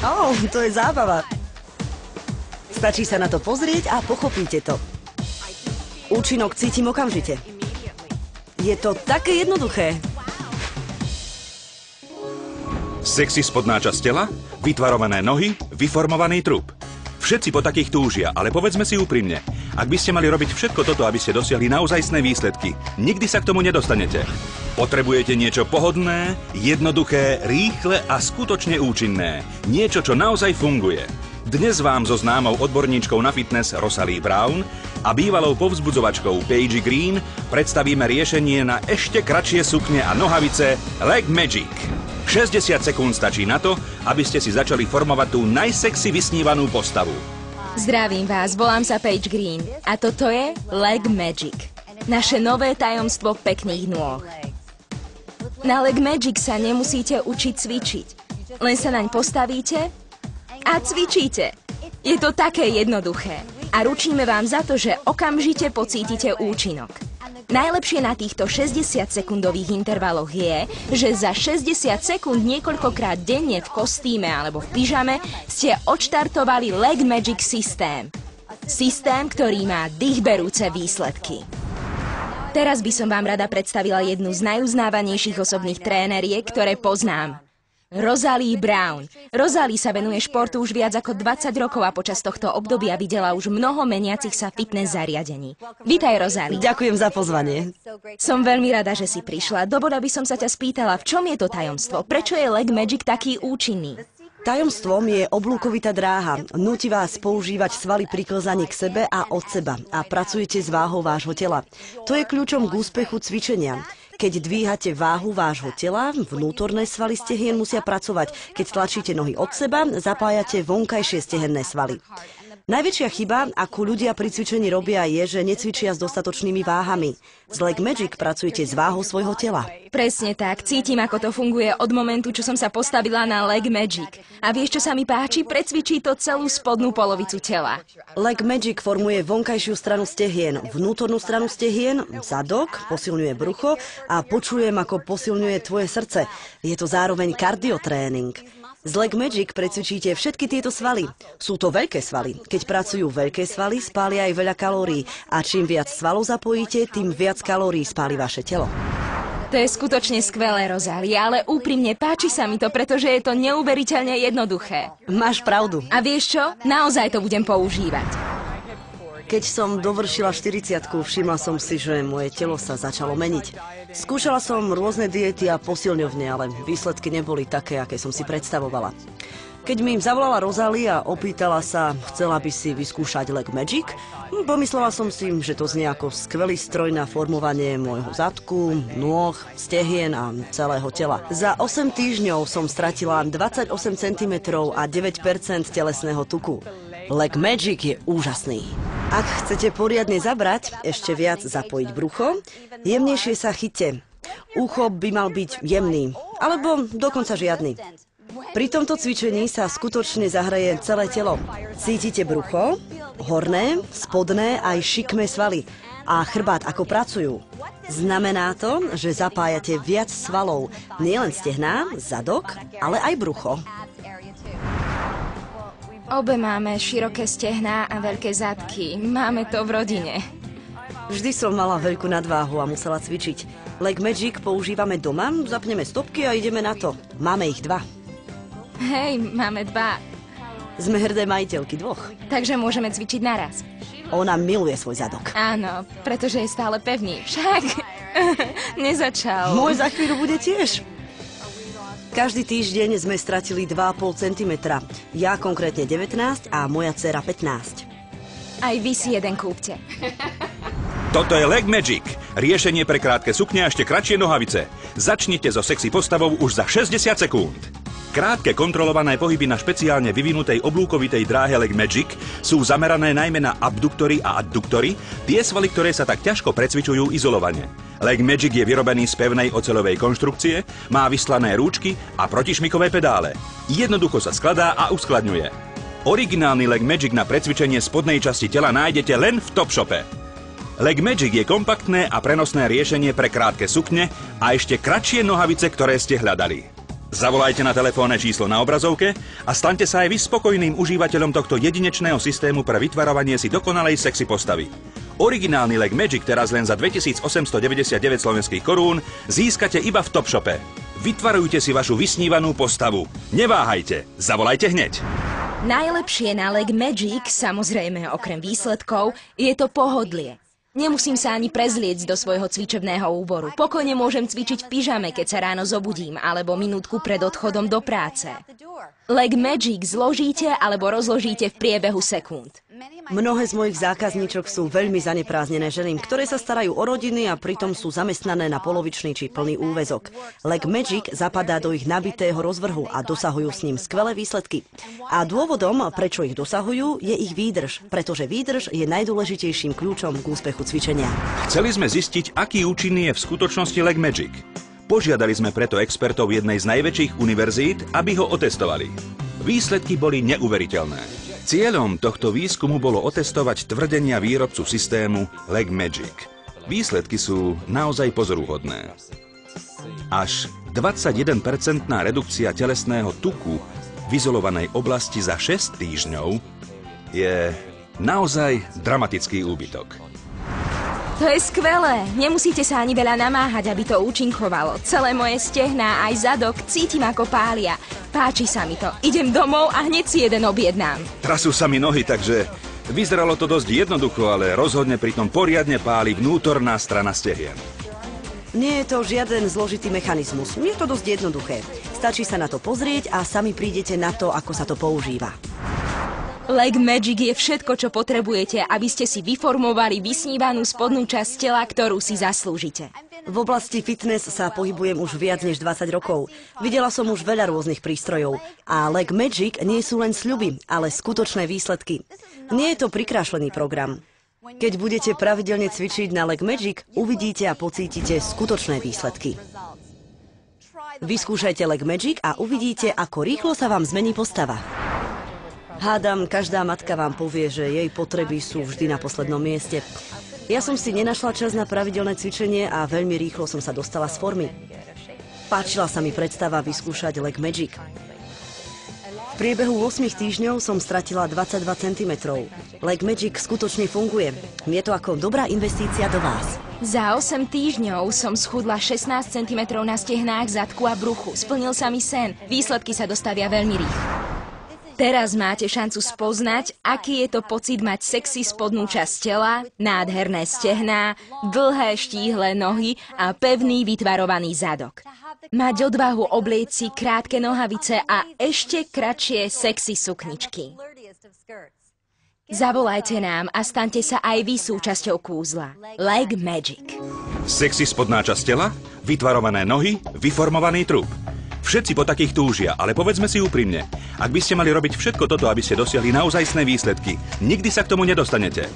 To je zábava. Stačí sa na to pozrieť a pochopíte to. Účinok cítim okamžite. Je to také jednoduché. Sexy spodná časť tela, vytvarované nohy, vyformovaný trup. Všetci po takých túžia, ale povedzme si úprimne. Ak by ste mali robiť všetko toto, aby ste dosiahli naozajstné výsledky, nikdy sa k tomu nedostanete. Potrebujete niečo pohodlné, jednoduché, rýchle a skutočne účinné. Niečo, čo naozaj funguje. Dnes vám so známou odborníčkou na fitness Rosalie Brown a bývalou povzbudzovačkou Paige Green predstavíme riešenie na ešte kratšie sukne a nohavice Leg Magic. 60 sekúnd stačí na to, aby ste si začali formovať tú najsexy vysnívanú postavu. Zdravím vás, volám sa Paige Green a toto je Leg Magic. Naše nové tajomstvo pekných nôh. Na Leg Magic sa nemusíte učiť cvičiť. Len sa naň postavíte a cvičíte. Je to také jednoduché. A ručíme vám za to, že okamžite pocítite účinok. Najlepšie na týchto 60-sekundových intervaloch je, že za 60 sekúnd niekoľkokrát denne v kostýme alebo v pyžame ste odštartovali Leg Magic systém. Systém, ktorý má dýchberúce výsledky. Teraz by som vám rada predstavila jednu z najuznávanejších osobných tréneriek, ktoré poznám. Rosalie Brown. Rosalie sa venuje športu už viac ako 20 rokov a počas tohto obdobia videla už mnoho meniacich sa fitness zariadení. Vítaj, Rosalie. Ďakujem za pozvanie. Som veľmi rada, že si prišla. Dovoľa by som sa ťa spýtala, v čom je to tajomstvo? Prečo je Leg Magic taký účinný? Tajomstvom je oblúkovitá dráha. Núti vás používať svaly pri klzaní k sebe a od seba a pracujete s váhou vášho tela. To je kľúčom k úspechu cvičenia. Keď dvíhate váhu vášho tela, vnútorné svaly stehien musia pracovať. Keď tlačíte nohy od seba, zapájate vonkajšie stehenné svaly. Najväčšia chyba, akú ľudia pri cvičení robia, je, že necvičia s dostatočnými váhami. Z Leg Magic pracujete s váhou svojho tela. Presne tak. Cítim, ako to funguje od momentu, čo som sa postavila na Leg Magic. A vieš, čo sa mi páči? Precvičí to celú spodnú polovicu tela. Leg Magic formuje vonkajšiu stranu stehien, vnútornú stranu stehien, zadok, posilňuje brucho a počujem, ako posilňuje tvoje srdce. Je to zároveň kardiotréning. Z Leg Magic precvičíte všetky tieto svaly. Sú to veľké svaly. Keď pracujú veľké svaly, spália aj veľa kalórií. A čím viac svalov zapojíte, tým viac kalórií spáli vaše telo. To je skutočne skvelé, Rosalie, ale úprimne páči sa mi to, pretože je to neuveriteľne jednoduché. Máš pravdu. A vieš čo? Naozaj to budem používať. Keď som dovršila 40-ku, všimla som si, že moje telo sa začalo meniť. Skúšala som rôzne diety a posilňovne, ale výsledky neboli také, aké som si predstavovala. Keď mi zavolala Rosalie a opýtala sa, chcela by si vyskúšať Leg Magic, pomyslela som si, že to znie ako skvelý stroj na formovanie môjho zadku, nôh, stehien a celého tela. Za 8 týždňov som stratila 28 cm a 9% telesného tuku. Leg Magic je úžasný. Ak chcete poriadne zabrať, ešte viac zapojiť brucho, jemnejšie sa chyťte. Ucho by mal byť jemný, alebo dokonca žiadny. Pri tomto cvičení sa skutočne zahraje celé telo. Cítite brucho, horné, spodné aj šikmé svaly a chrbát ako pracujú. Znamená to, že zapájate viac svalov, nielen stehná, zadok, ale aj brucho. Obe máme široké stehná a veľké zadky. Máme to v rodine. Vždy som mala veľkú nadváhu a musela cvičiť. Leg Magic používame doma, zapneme stopky a ideme na to. Máme ich 2. Hej, máme 2. Sme hrdé majiteľky 2. Takže môžeme cvičiť naraz. Ona miluje svoj zadok. Áno, pretože je stále pevný. Však nezačal. Môj za chvíľu bude tiež. Každý týždeň sme stratili 2,5 cm. Ja konkrétne 19 a moja dcéra 15. Aj vy si jeden kúpte. Toto je Leg Magic. Riešenie pre krátke sukne a ešte kratšie nohavice. Začnite so sexy postavou už za 60 sekúnd. Krátke kontrolované pohyby na špeciálne vyvinutej oblúkovitej dráhe Leg Magic sú zamerané najmä na abduktory a adduktory, tie svaly, ktoré sa tak ťažko precvičujú izolovane. Leg Magic je vyrobený z pevnej oceľovej konštrukcie, má vyslané rúčky a protišmykové pedále. Jednoducho sa skladá a uskladňuje. Originálny Leg Magic na precvičenie spodnej časti tela nájdete len v Topshope. Leg Magic je kompaktné a prenosné riešenie pre krátke sukne a ešte kratšie nohavice, ktoré ste hľadali. Zavolajte na telefónne číslo na obrazovke a staňte sa aj vy spokojným užívateľom tohto jedinečného systému pre vytvarovanie si dokonalej sexy postavy. Originálny Leg Magic teraz len za 2899 slovenských korún získate iba v Topshope. Vytvarujte si vašu vysnívanú postavu. Neváhajte, zavolajte hneď. Najlepšie na Leg Magic, samozrejme okrem výsledkov, je to pohodlie. Nemusím sa ani prezliecť do svojho cvičebného úboru. Pokojne môžem cvičiť v pyžame, keď sa ráno zobudím, alebo minútku pred odchodom do práce. Leg Magic zložíte alebo rozložíte v priebehu sekúnd. Mnohé z mojich zákazníčok sú veľmi zaneprázdnené ženy, ktoré sa starajú o rodiny a pritom sú zamestnané na polovičný či plný úväzok. Leg Magic zapadá do ich nabitého rozvrhu a dosahujú s ním skvelé výsledky. A dôvodom, prečo ich dosahujú, je ich výdrž, pretože výdrž je najdôležitejším kľúčom k úspechu cvičenia. Chceli sme zistiť, aký účinný je v skutočnosti Leg Magic. Požiadali sme preto expertov jednej z najväčších univerzít, aby ho otestovali. Výsledky boli neuveriteľné. Cieľom tohto výskumu bolo otestovať tvrdenia výrobcu systému Leg Magic. Výsledky sú naozaj pozoruhodné. Až 21% redukcia telesného tuku v izolovanej oblasti za 6 týždňov je naozaj dramatický úbytok. To je skvelé. Nemusíte sa ani veľa namáhať, aby to účinkovalo. Celé moje stehná aj zadok cítim ako pália. Páči sa mi to. Idem domov a hneď si jeden objednám. Trasú sa mi nohy, takže vyzeralo to dosť jednoducho, ale rozhodne pritom poriadne páli vnútorná strana stehien. Nie je to žiaden zložitý mechanizmus. Je to dosť jednoduché. Stačí sa na to pozrieť a sami prídete na to, ako sa to používa. Leg Magic je všetko, čo potrebujete, aby ste si vyformovali vysnívanú spodnú časť tela, ktorú si zaslúžite. V oblasti fitness sa pohybujem už viac než 20 rokov. Videla som už veľa rôznych prístrojov. A Leg Magic nie sú len sľuby, ale skutočné výsledky. Nie je to prikrášlený program. Keď budete pravidelne cvičiť na Leg Magic, uvidíte a pocítite skutočné výsledky. Vyskúšajte Leg Magic a uvidíte, ako rýchlo sa vám zmení postava. Hádam, každá matka vám povie, že jej potreby sú vždy na poslednom mieste. Ja som si nenašla čas na pravidelné cvičenie a veľmi rýchlo som sa dostala z formy. Páčila sa mi predstava vyskúšať Leg Magic. V priebehu 8 týždňov som stratila 22 cm. Leg Magic skutočne funguje. Je to ako dobrá investícia do vás. Za 8 týždňov som schudla 16 cm na stehnách, zadku a bruchu. Splnil sa mi sen. Výsledky sa dostavia veľmi rýchlo. Teraz máte šancu spoznať, aký je to pocit mať sexy spodnú časť tela, nádherné stehná, dlhé štíhle nohy a pevný vytvarovaný zadok. Mať odvahu oblieť si krátke nohavice a ešte kratšie sexy sukničky. Zavolajte nám a staňte sa aj vy súčasťou kúzla. Leg Magic. Sexy spodná časť tela, vytvarované nohy, vyformovaný trup. Všetci po takých túžia, ale povedzme si úprimne, ak by ste mali robiť všetko toto, aby ste dosiahli naozajstné výsledky, nikdy sa k tomu nedostanete.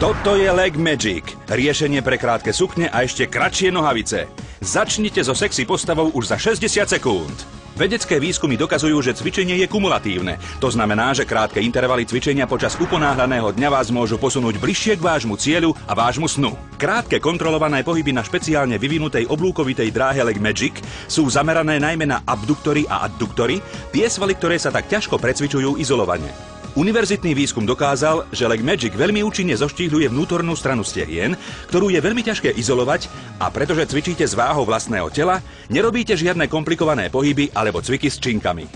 Toto je Leg Magic, riešenie pre krátke sukne a ešte kratšie nohavice. Začnite so sexy postavou už za 60 sekúnd. Vedecké výskumy dokazujú, že cvičenie je kumulatívne. To znamená, že krátke intervaly cvičenia počas uponáhľaného dňa vás môžu posunúť bližšie k vášmu cieľu a vášmu snu. Krátke kontrolované pohyby na špeciálne vyvinutej oblúkovitej dráhe Leg Magic sú zamerané najmä na abduktory a adduktory, tie svaly, ktoré sa tak ťažko precvičujú izolovane. Univerzitný výskum dokázal, že Leg Magic veľmi účinne zoštíhľuje vnútornú stranu stehien, ktorú je veľmi ťažké izolovať, a pretože cvičíte s váhou vlastného tela, nerobíte žiadne komplikované pohyby alebo cviky s činkami.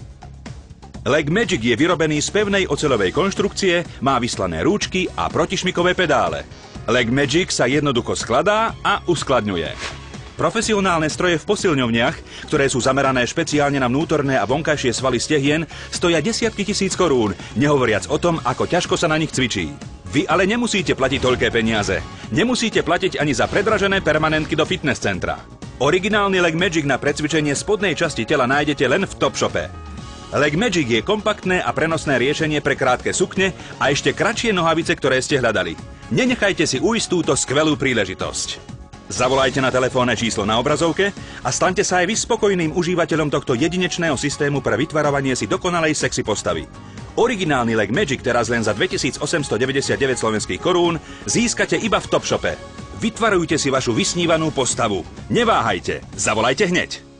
Leg Magic je vyrobený z pevnej oceľovej konštrukcie, má vyslané rúčky a protišmykové pedále. Leg Magic sa jednoducho skladá a uskladňuje. Profesionálne stroje v posilňovniach, ktoré sú zamerané špeciálne na vnútorné a vonkajšie svaly stehien, stoja desiatky tisíc korún, nehovoriac o tom, ako ťažko sa na nich cvičí. Vy ale nemusíte platiť toľké peniaze. Nemusíte platiť ani za predražené permanentky do fitness centra. Originálny Leg Magic na precvičenie spodnej časti tela nájdete len v Topshope. Leg Magic je kompaktné a prenosné riešenie pre krátke sukne a ešte kratšie nohavice, ktoré ste hľadali. Nenechajte si ujsť túto skvelú príležitosť. Zavolajte na telefónne číslo na obrazovke a staňte sa aj vy spokojným užívateľom tohto jedinečného systému pre vytvarovanie si dokonalej sexy postavy. Originálny Leg Magic teraz len za 2899 slovenských korún získate iba v Topshope. Vytvarujte si vašu vysnívanú postavu. Neváhajte, zavolajte hneď.